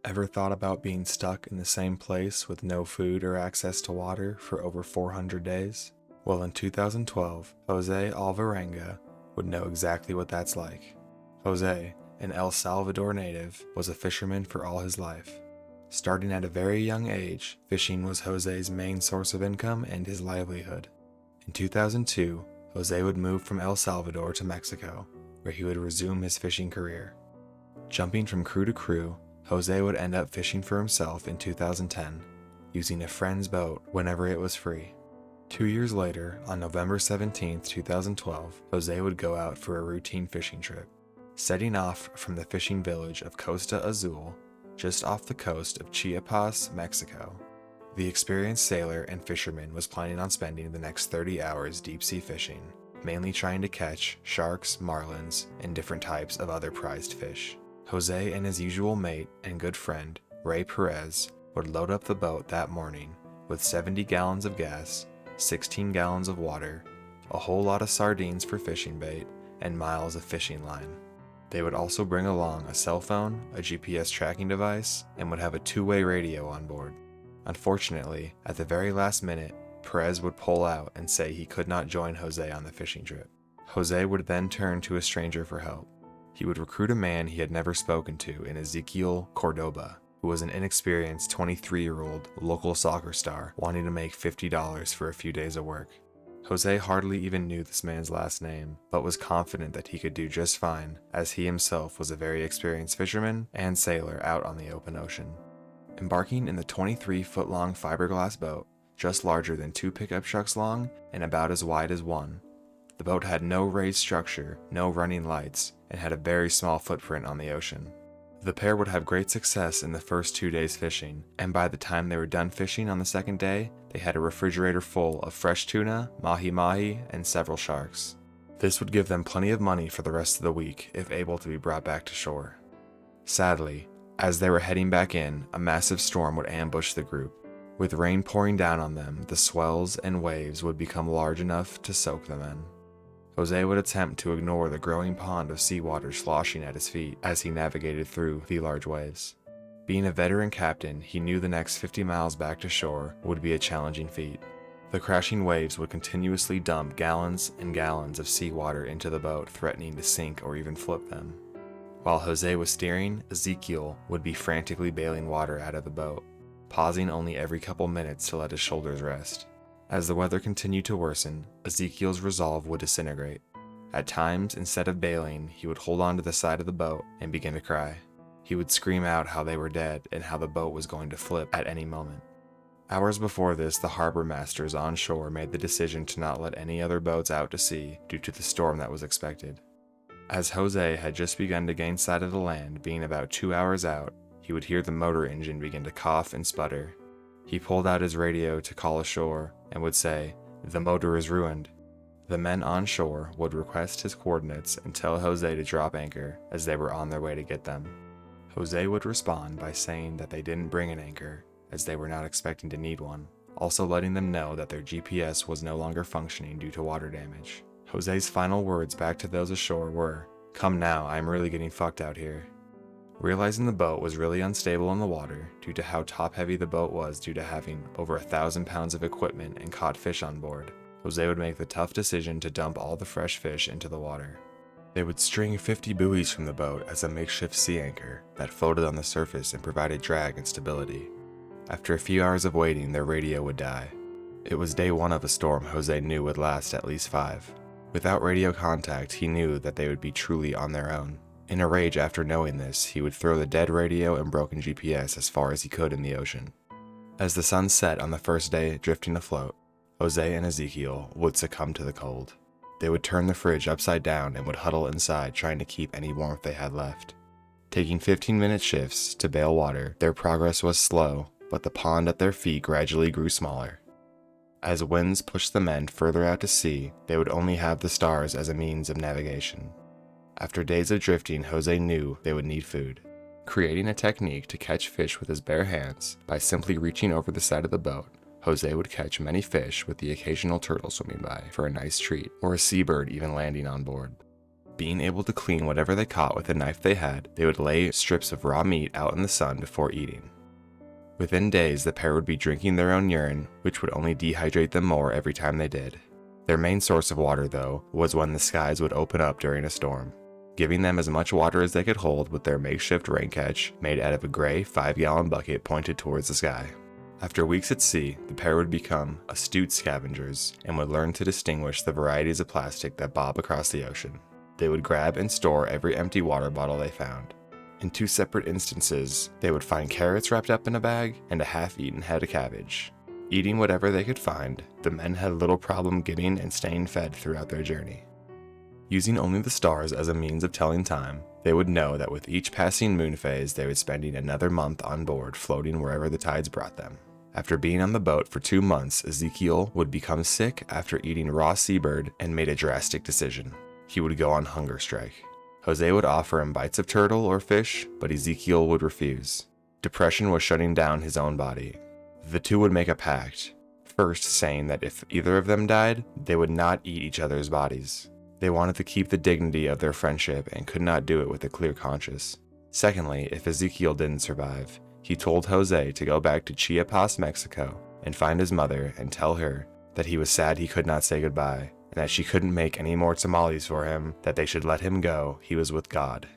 Ever thought about being stuck in the same place with no food or access to water for over 400 days? Well, in 2012, Jose Alvarenga would know exactly what that's like. Jose, an El Salvador native, was a fisherman for all his life. Starting at a very young age, fishing was Jose's main source of income and his livelihood. In 2002, Jose would move from El Salvador to Mexico, where he would resume his fishing career. Jumping from crew to crew, Jose would end up fishing for himself in 2010, using a friend's boat whenever it was free. 2 years later, on November 17, 2012, Jose would go out for a routine fishing trip. Setting off from the fishing village of Costa Azul, just off the coast of Chiapas, Mexico, the experienced sailor and fisherman was planning on spending the next 30 hours deep-sea fishing, mainly trying to catch sharks, marlins, and different types of other prized fish. Jose and his usual mate and good friend, Ray Perez, would load up the boat that morning with 70 gallons of gas, 16 gallons of water, a whole lot of sardines for fishing bait, and miles of fishing line. They would also bring along a cell phone, a GPS tracking device, and would have a two-way radio on board. Unfortunately, at the very last minute, Perez would pull out and say he could not join Jose on the fishing trip. Jose would then turn to a stranger for help. He would recruit a man he had never spoken to in Ezequiel Cordoba, who was an inexperienced 23-year-old local soccer star wanting to make $50 for a few days of work. Jose hardly even knew this man's last name, but was confident that he could do just fine, as he himself was a very experienced fisherman and sailor out on the open ocean. Embarking in the 23-foot-long fiberglass boat, just larger than 2 pickup trucks long and about as wide as one, the boat had no raised structure, no running lights, and had a very small footprint on the ocean. The pair would have great success in the first 2 days fishing, and by the time they were done fishing on the second day, they had a refrigerator full of fresh tuna, mahi-mahi, and several sharks. This would give them plenty of money for the rest of the week if able to be brought back to shore. Sadly, as they were heading back in, a massive storm would ambush the group. With rain pouring down on them, the swells and waves would become large enough to soak them in. Jose would attempt to ignore the growing pond of seawater sloshing at his feet as he navigated through the large waves. Being a veteran captain, he knew the next 50 miles back to shore would be a challenging feat. The crashing waves would continuously dump gallons and gallons of seawater into the boat, threatening to sink or even flip them. While Jose was steering, Ezequiel would be frantically bailing water out of the boat, pausing only every couple minutes to let his shoulders rest. As the weather continued to worsen, Ezequiel's resolve would disintegrate. At times, instead of bailing, he would hold on to the side of the boat and begin to cry. He would scream out how they were dead and how the boat was going to flip at any moment. Hours before this, the harbor masters on shore made the decision to not let any other boats out to sea due to the storm that was expected. As Jose had just begun to gain sight of the land, being about 2 hours out, he would hear the motor engine begin to cough and sputter. He pulled out his radio to call ashore and would say, "The motor is ruined." The men on shore would request his coordinates and tell Jose to drop anchor as they were on their way to get them. Jose would respond by saying that they didn't bring an anchor as they were not expecting to need one, also letting them know that their GPS was no longer functioning due to water damage. Jose's final words back to those ashore were, "Come now, I'm really getting fucked out here." Realizing the boat was really unstable in the water due to how top-heavy the boat was due to having over 1,000 pounds of equipment and caught fish on board, Jose would make the tough decision to dump all the fresh fish into the water. They would string 50 buoys from the boat as a makeshift sea anchor that floated on the surface and provided drag and stability. After a few hours of waiting, their radio would die. It was day 1 of a storm Jose knew would last at least 5. Without radio contact, he knew that they would be truly on their own. In a rage after knowing this, he would throw the dead radio and broken GPS as far as he could in the ocean. As the sun set on the first day drifting afloat, Jose and Ezequiel would succumb to the cold. They would turn the fridge upside down and would huddle inside trying to keep any warmth they had left. Taking 15-minute shifts to bail water, their progress was slow, but the pond at their feet gradually grew smaller. As winds pushed the men further out to sea, they would only have the stars as a means of navigation. After days of drifting, Jose knew they would need food. Creating a technique to catch fish with his bare hands, by simply reaching over the side of the boat, Jose would catch many fish with the occasional turtle swimming by for a nice treat, or a seabird even landing on board. Being able to clean whatever they caught with the knife they had, they would lay strips of raw meat out in the sun before eating. Within days, the pair would be drinking their own urine, which would only dehydrate them more every time they did. Their main source of water, though, was when the skies would open up during a storm, giving them as much water as they could hold with their makeshift rain catch made out of a gray 5-gallon bucket pointed towards the sky. After weeks at sea, the pair would become astute scavengers and would learn to distinguish the varieties of plastic that bob across the ocean. They would grab and store every empty water bottle they found. In 2 separate instances, they would find carrots wrapped up in a bag and a half-eaten head of cabbage. Eating whatever they could find, the men had little problem getting and staying fed throughout their journey. Using only the stars as a means of telling time, they would know that with each passing moon phase they would spending another month on board floating wherever the tides brought them. After being on the boat for 2 months, Ezekiel would become sick after eating raw seabird and made a drastic decision. He would go on hunger strike. Jose would offer him bites of turtle or fish, but Ezekiel would refuse. Depression was shutting down his own body. The two would make a pact, first saying that if either of them died, they would not eat each other's bodies. They wanted to keep the dignity of their friendship and could not do it with a clear conscience. Secondly, if Ezekiel didn't survive, he told Jose to go back to Chiapas, Mexico, and find his mother and tell her that he was sad he could not say goodbye, and that she couldn't make any more tamales for him, that they should let him go, he was with God.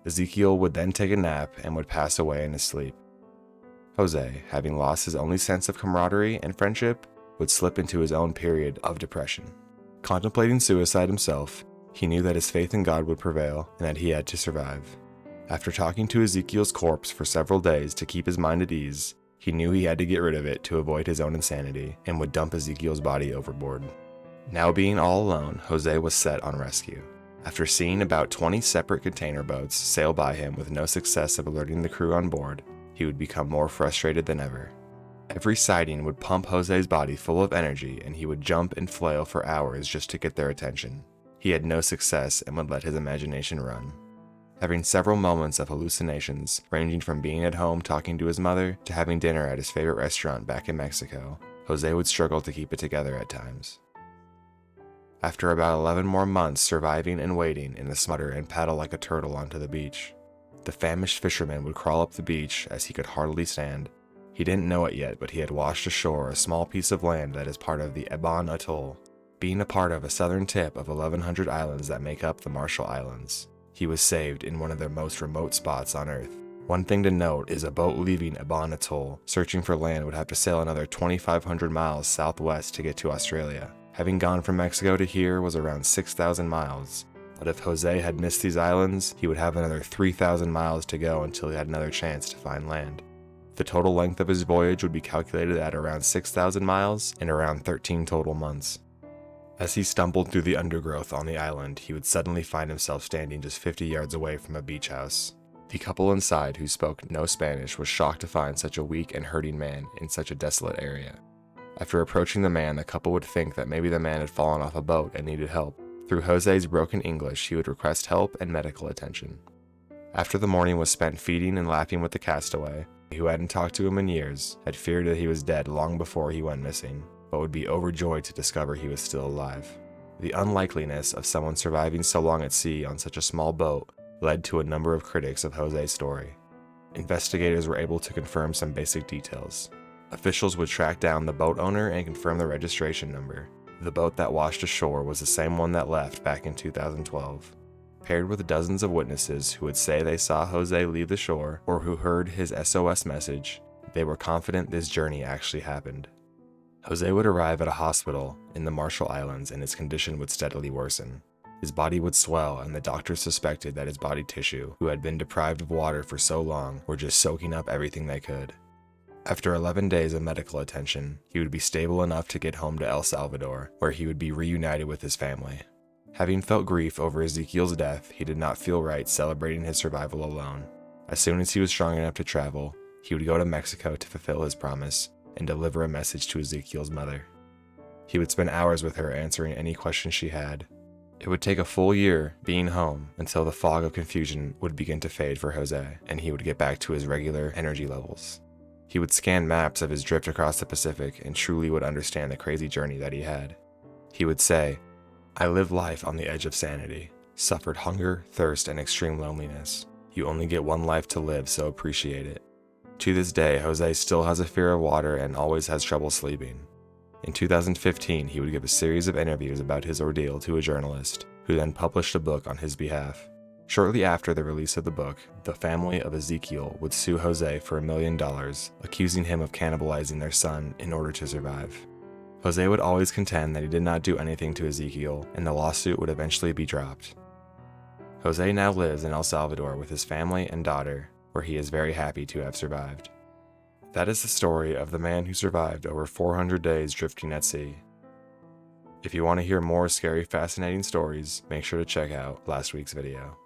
Ezekiel would then take a nap and would pass away in his sleep. Jose, having lost his only sense of camaraderie and friendship, would slip into his own period of depression. Contemplating suicide himself, he knew that his faith in God would prevail and that he had to survive. After talking to Ezekiel's corpse for several days to keep his mind at ease, he knew he had to get rid of it to avoid his own insanity and would dump Ezekiel's body overboard. Now being all alone, Jose was set on rescue. After seeing about 20 separate container boats sail by him with no success of alerting the crew on board, he would become more frustrated than ever. Every sighting would pump Jose's body full of energy and he would jump and flail for hours just to get their attention. He had no success and would let his imagination run. Having several moments of hallucinations, ranging from being at home talking to his mother to having dinner at his favorite restaurant back in Mexico, Jose would struggle to keep it together at times. After about 11 more months surviving and waiting in the smother and paddle like a turtle onto the beach, the famished fisherman would crawl up the beach as he could hardly stand. He didn't know it yet, but he had washed ashore a small piece of land that is part of the Ebon Atoll, being a part of a southern tip of 1,100 islands that make up the Marshall Islands. He was saved in one of their most remote spots on Earth. One thing to note is a boat leaving Ebon Atoll, searching for land, would have to sail another 2,500 miles southwest to get to Australia. Having gone from Mexico to here was around 6,000 miles, but if Jose had missed these islands, he would have another 3,000 miles to go until he had another chance to find land. The total length of his voyage would be calculated at around 6,000 miles and around 13 total months. As he stumbled through the undergrowth on the island, he would suddenly find himself standing just 50 yards away from a beach house. The couple inside, who spoke no Spanish, was shocked to find such a weak and hurting man in such a desolate area. After approaching the man, the couple would think that maybe the man had fallen off a boat and needed help. Through Jose's broken English, he would request help and medical attention. After the morning was spent feeding and laughing with the castaway, who hadn't talked to him in years, had feared that he was dead long before he went missing, but would be overjoyed to discover he was still alive. The unlikeliness of someone surviving so long at sea on such a small boat led to a number of critics of Jose's story. Investigators were able to confirm some basic details. Officials would track down the boat owner and confirm the registration number. The boat that washed ashore was the same one that left back in 2012. Paired with dozens of witnesses who would say they saw Jose leave the shore or who heard his SOS message, they were confident this journey actually happened. Jose would arrive at a hospital in the Marshall Islands and his condition would steadily worsen. His body would swell and the doctors suspected that his body tissue, who had been deprived of water for so long, were just soaking up everything they could. After 11 days of medical attention, he would be stable enough to get home to El Salvador, where he would be reunited with his family. Having felt grief over Ezekiel's death, he did not feel right celebrating his survival alone. As soon as he was strong enough to travel, he would go to Mexico to fulfill his promise and deliver a message to Ezekiel's mother. He would spend hours with her answering any questions she had. It would take a full year being home until the fog of confusion would begin to fade for Jose, and he would get back to his regular energy levels. He would scan maps of his drift across the Pacific and truly would understand the crazy journey that he had. He would say, "I live life on the edge of sanity. suffered hunger, thirst, and extreme loneliness. You only get one life to live, so appreciate it. To this day, Jose still has a fear of water and always has trouble sleeping. In 2015, he would give a series of interviews about his ordeal to a journalist, who then published a book on his behalf. Shortly after the release of the book, the family of Ezekiel would sue Jose for $1 million, accusing him of cannibalizing their son in order to survive. Jose would always contend that he did not do anything to Ezekiel, and the lawsuit would eventually be dropped. Jose now lives in El Salvador with his family and daughter, where he is very happy to have survived. That is the story of the man who survived over 400 days drifting at sea. If you want to hear more scary, fascinating stories, make sure to check out last week's video.